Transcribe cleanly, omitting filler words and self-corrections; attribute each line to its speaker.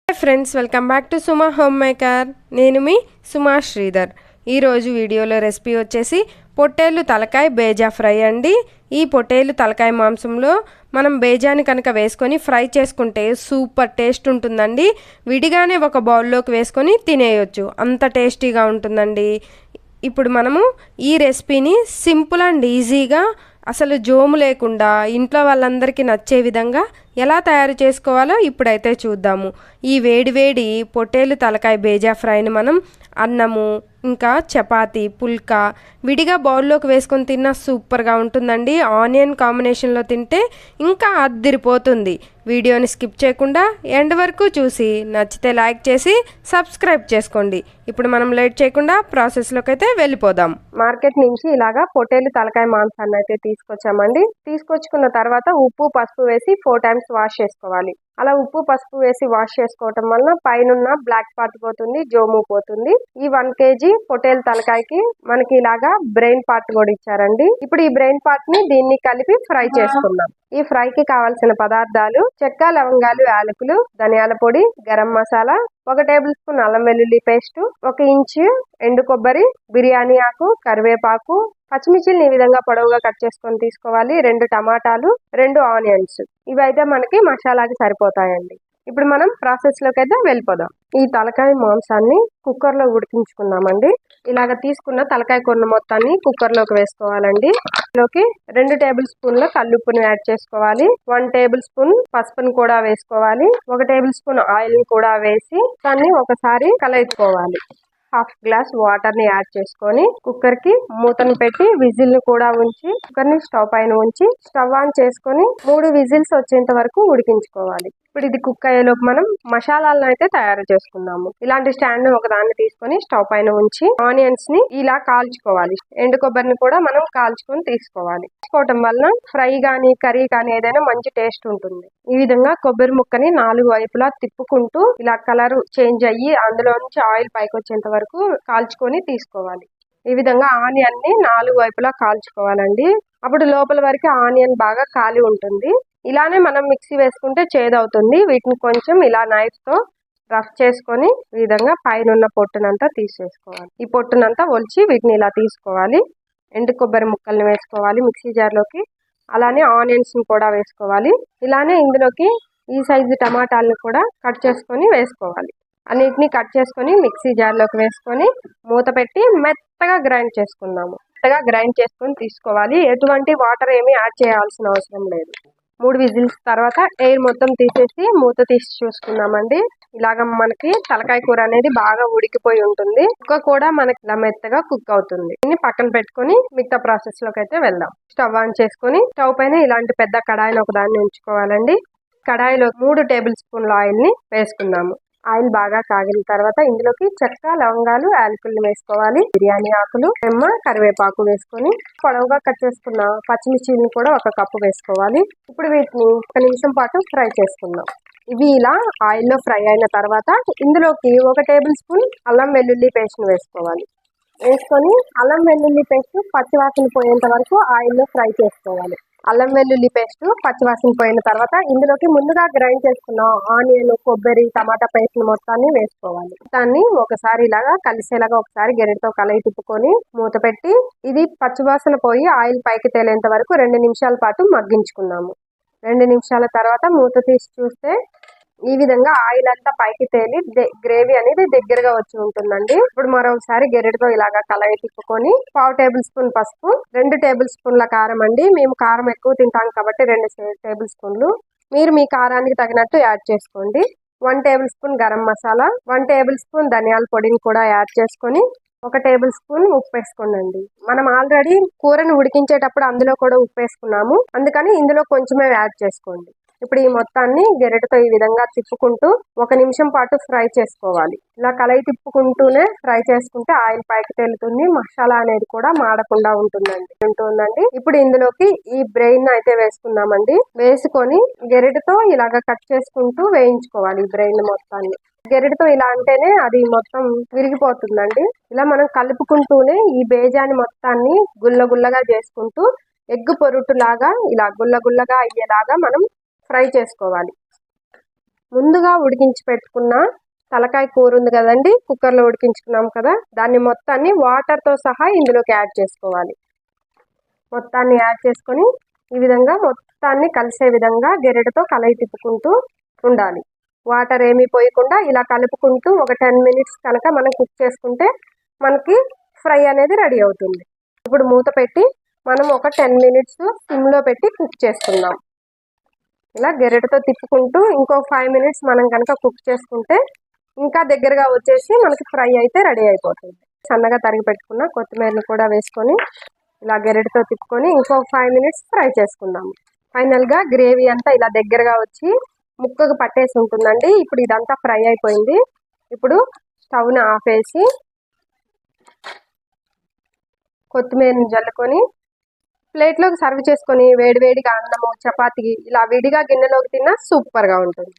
Speaker 1: Hi friends, welcome back to Suma home maker. నేను మీ సుమా శ్రీధర్. ఈరోజు వీడియోలో రెసిపీ వచ్చేసి పొట్టేలు తలకాయ బేజా ఫ్రై అండి. ఈ పొట్టేలు తలకాయ మాంసంలో మనం బేజాని కనుక వేసుకొని ఫ్రై చేసుకుంటే సూపర్ టేస్ట్ ఉంటుందండి. విడిగానే ఒక బౌల్లోకి వేసుకొని తినేయొచ్చు, అంత టేస్టీగా ఉంటుందండి. ఇప్పుడు మనము ఈ రెసిపీని సింపుల్ అండ్ ఈజీగా, అసలు జోము లేకుండా ఇంట్లో వాళ్ళందరికీ నచ్చే విధంగా ఎలా తయారు చేసుకోవాలో ఇప్పుడైతే చూద్దాము. ఈ వేడివేడి పొట్టేలు తలకాయ బేజా ఫ్రైని మనం అన్నము, ఇంకా చపాతి, పుల్కా విడిగా బౌల్లోకి వేసుకొని తిన్నా సూపర్గా ఉంటుందండి. ఆనియన్ కాంబినేషన్లో తింటే ఇంకా అద్దిరిపోతుంది. వీడియోని స్కిప్ చేయకుండా ఎండ్ వరకు చూసి నచ్చితే లైక్ చేసి సబ్స్క్రైబ్ చేసుకోండి. ఇప్పుడు మనం లేట్ చేయకుండా ప్రాసెస్లోకి అయితే వెళ్ళిపోదాం. మార్కెట్ నుంచి ఇలాగా పొట్టేలు తలకాయ మాంసాన్ని అయితే తీసుకొచ్చామండి. తీసుకొచ్చుకున్న తర్వాత ఉప్పు పసుపు వేసి 4 times వాష్ చేసుకోవాలి. అలా ఉప్పు పసుపు వేసి వాష్ చేసుకోవటం వలన పైన బ్లాక్ పార్ట్ పోతుంది, జోము పోతుంది. ఈ 1 kg పొట్టేలు తలకాయకి మనకి ఇలాగా బ్రెయిన్ పార్ట్ కూడా ఇచ్చారండి. ఇప్పుడు ఈ బ్రెయిన్ పార్ట్ ని దీన్ని కలిపి ఫ్రై చేసుకుందాం. ఈ ఫ్రై కి కావాల్సిన పదార్థాలు: చెక్క, లవంగాలు, యాలకులు, ధనియాల పొడి, గరం మసాలా, 1 టేబుల్ స్పూన్ అల్లం వెల్లుల్లి పేస్ట్, 1 ఇంచు ఎండు కొబ్బరి, బిర్యానీ ఆకు, కరివేపాకు, పచ్చిమిర్చిని ఈ విధంగా పొడవుగా కట్ చేసుకొని తీసుకోవాలి. 2 టమాటాలు, 2 ఆనియన్స్. ఇవైతే మనకి మసాలాకి సరిపోతాయండి. ఇప్పుడు మనం ప్రాసెస్ లోకి అయితే వెళ్ళిపోదాం. ఈ తలకాయ మాంసాన్ని కుక్కర్ లో ఉడికించుకున్నామండి. ఇలాగ తీసుకున్న తలకాయ కొన్న మొత్తాన్ని కుక్కర్ లోకి వేసుకోవాలండి. లోకి 2 టేబుల్ స్పూన్ల కల్లుప్పుని యాడ్ చేసుకోవాలి. 1 టేబుల్ స్పూన్ పసుపుని కూడా వేసుకోవాలి. 1 టేబుల్ స్పూన్ ఆయిల్ కూడా వేసి దాన్ని ఒకసారి కలుపుకోవాలి. 1/2 గ్లాస్ వాటర్ ని యాడ్ చేసుకొని కుక్కర్ కి మూతను పెట్టి విజిల్ ని కూడా ఉంచి కుక్కర్ ని స్టవ్ పైన ఉంచి స్టవ్ ఆన్ చేసుకొని 3 విజిల్స్ వచ్చేంత వరకు ఉడికించుకోవాలి. ఇప్పుడు ఇది కుక్ అయ్యేలోపు మనం మసాలాలను అయితే తయారు చేసుకుందాము. ఇలాంటి స్టాండ్ ఒక దాన్ని తీసుకొని స్టవ్ పైన ఉంచి ఆనియన్స్ ని ఇలా కాల్చుకోవాలి. ఎండు కొబ్బరిని కూడా మనం కాల్చుకొని తీసుకోవాలి. తీసుకోవటం వలన ఫ్రై గానీ కర్రీ కానీ ఏదైనా మంచి టేస్ట్ ఉంటుంది. ఈ విధంగా కొబ్బరి ముక్కని 4 వైపులా తిప్పుకుంటూ ఇలా కలర్ చేంజ్ అయ్యి అందులో నుంచి ఆయిల్ పైకి వచ్చేంత వరకు కాల్చుకొని తీసుకోవాలి. ఈ విధంగా ఆనియన్ ని 4 వైపులా కాల్చుకోవాలండి. అప్పుడు లోపల వరకు ఆనియన్ బాగా కాలి ఉంటుంది. ఇలానే మనం మిక్సీ వేసుకుంటే చేదవుతుంది. వీటిని కొంచెం ఇలా నైఫ్ తో రఫ్ చేసుకొని ఈ విధంగా పైన ఉన్న పొట్టునంతా తీసేసుకోవాలి. ఈ పొట్టునంతా ఒలిచి వీటిని ఇలా తీసుకోవాలి. ఎండు కొబ్బరి ముక్కల్ని వేసుకోవాలి మిక్సీ జార్లోకి. అలానే ఆనియన్స్ ని కూడా వేసుకోవాలి. ఇలానే ఇందులోకి ఈ సైజు టమాటాలను కూడా కట్ చేసుకొని వేసుకోవాలి. అన్నిటిని కట్ చేసుకొని మిక్సీ జార్లోకి వేసుకొని మూత పెట్టి మెత్తగా గ్రైండ్ చేసుకుందాము. మెత్తగా గ్రైండ్ చేసుకొని తీసుకోవాలి. ఎటువంటి వాటర్ ఏమీ యాడ్ చేయాల్సిన అవసరం లేదు. 3 విజిల్స్ తర్వాత ఎయిర్ మొత్తం తీసేసి మూత తీసి చూసుకుందామండి. ఇలాగ మనకి తలకాయ కూర అనేది బాగా ఉడికిపోయి ఉంటుంది. కుక్క కూడా మనకి ఇలా మెత్తగా కుక్ అవుతుంది. దీన్ని పక్కన పెట్టుకొని మిగతా ప్రాసెస్ లోకి అయితే వెళ్దాం. స్టవ్ ఆన్ చేసుకొని స్టవ్ పైన ఇలాంటి పెద్ద కడాయిని ఒక దాన్ని ఉంచుకోవాలండి. కడాయిలో 3 టేబుల్ స్పూన్ల ఆయిల్ ని వేసుకుందాము. ఆయిల్ బాగా కాగిన తర్వాత ఇందులోకి చెక్క, లవంగాలు, యాలకుల్ని వేసుకోవాలి. బిర్యానీ ఆకులు, నిమ్మ, కరివేపాకు వేసుకొని పొడవుగా కట్ చేసుకున్న పచ్చిమిర్చిని కూడా 1 కప్పు వేసుకోవాలి. ఇప్పుడు వీటిని 1 నిమిషం పాటు ఫ్రై చేసుకుందాం. ఇవి ఇలా ఆయిల్లో ఫ్రై అయిన తర్వాత ఇందులోకి 1 టేబుల్ స్పూన్ అల్లం వెల్లుల్లి పేస్ట్ ని వేసుకోవాలి. వేసుకొని అల్లం వెల్లుల్లి పేస్ట్ పచ్చివాసన పోయేంత వరకు ఆయిల్లో ఫ్రై చేసుకోవాలి. అల్లం వెల్లుల్లి పేస్ట్ పచ్చివాసన పోయిన తర్వాత ఇందులోకి ముందుగా గ్రైండ్ చేసుకున్న ఆనియన్, కొబ్బరి, టమాటా పేస్ట్ మొత్తాన్ని వేసుకోవాలి. దాన్ని ఒకసారి ఇలాగా కలిసేలాగా ఒకసారి గరిటతో కలయి తిప్పుకొని మూత పెట్టి ఇది పచ్చివాసన పోయి ఆయిల్ పైకి తేలేంత వరకు 2 నిమిషాల పాటు మగ్గించుకున్నాము. 2 నిమిషాల తర్వాత మూత తీసి చూస్తే ఈ విధంగా ఆయిల్ అంతా పైకి తేలి గ్రేవీ అనేది దగ్గరగా వచ్చి ఉంటుందండి. ఇప్పుడు మరోసారి గెరెటతో ఇలాగా కలయి తిప్పుకొని 1/2 టేబుల్ స్పూన్ పసుపు, 2 టేబుల్ స్పూన్ల కారం అండి. మేము కారం ఎక్కువ తింటాం కాబట్టి 2 టేబుల్ స్పూన్లు. మీరు మీ కారానికి తగినట్టు యాడ్ చేసుకోండి. 1 table spoon garam masala, 1 table spoon ధనియాల పొడిని కూడా యాడ్ చేసుకొని 1 టేబుల్ స్పూన్ ఉప్పు వేసుకోండి. మనం ఆల్రెడీ కూరని ఉడికించేటప్పుడు అందులో కూడా ఉప్పు వేసుకున్నాము, అందుకని ఇందులో కొంచెమే యాడ్ చేసుకోండి. ఇప్పుడు ఈ మొత్తాన్ని గెరెటతో ఈ విధంగా తిప్పుకుంటూ 1 నిమిషం పాటు ఫ్రై చేసుకోవాలి. ఇలా కలయి తిప్పుకుంటూనే ఫ్రై చేసుకుంటే ఆయిల్ పైకి తేలుతుంది. మసాలా అనేది కూడా మాడకుండా ఉంటుందండి. ఇప్పుడు ఇందులోకి ఈ బ్రెయిన్ అయితే వేసుకుందామండి. వేసుకొని గెరెటతో ఇలాగ కట్ చేసుకుంటూ వేయించుకోవాలి ఈ బ్రెయిన్ మొత్తాన్ని. గెరెటతో ఇలా అంటేనే అది మొత్తం విరిగిపోతుందండి. ఇలా మనం కలుపుకుంటూనే ఈ బేజాని మొత్తాన్ని గుల్లగుల్లగా చేసుకుంటూ ఎగ్గు పొరుటు లాగా ఇలా గుల్లగుల్లగా అయ్యేలాగా మనం ఫ్రై చేసుకోవాలి. ముందుగా ఉడికించి పెట్టుకున్న తలకాయ కూర ఉంది కదండి, కుక్కర్లో ఉడికించుకున్నాం కదా, దాన్ని మొత్తాన్ని వాటర్తో సహా ఇందులోకి యాడ్ చేసుకోవాలి. మొత్తాన్ని యాడ్ చేసుకొని ఈ విధంగా మొత్తాన్ని కలిసే విధంగా గెరెటతో కలయి తిప్పుకుంటూ ఉండాలి. వాటర్ ఏమీ పోయకుండా ఇలా కలుపుకుంటూ ఒక 10 మినిట్స్ కనుక మనం కుక్ చేసుకుంటే మనకి ఫ్రై అనేది రెడీ అవుతుంది. ఇప్పుడు మూత పెట్టి మనం ఒక 10 మినిట్స్ సిమ్లో పెట్టి కుక్ చేసుకుందాం. ఇలా గెరెటతో తిప్పుకుంటూ ఇంకో 5 మినిట్స్ మనం కనుక కుక్ చేసుకుంటే ఇంకా దగ్గరగా వచ్చేసి మనకి ఫ్రై అయితే రెడీ అయిపోతుంది. సన్నగా తరిగి పెట్టుకున్న కొత్తిమీరని కూడా వేసుకొని ఇలా గెరెటతో తిప్పుకొని ఇంకో 5 మినిట్స్ ఫ్రై చేసుకుందాము. ఫైనల్గా గ్రేవీ అంతా ఇలా దగ్గరగా వచ్చి ముక్కకు పట్టేసి ఉంటుందండి. ఇప్పుడు ఇదంతా ఫ్రై అయిపోయింది. ఇప్పుడు స్టవ్ని ఆపేసి కొత్తిమీరని జల్లుకొని ప్లేట్లోకి సర్వ్ చేసుకొని వేడివేడిగా అన్నము చపాతీ ఇలా విడిగా గిన్నెలోకి తిన్నా సూపర్గా ఉంటుంది.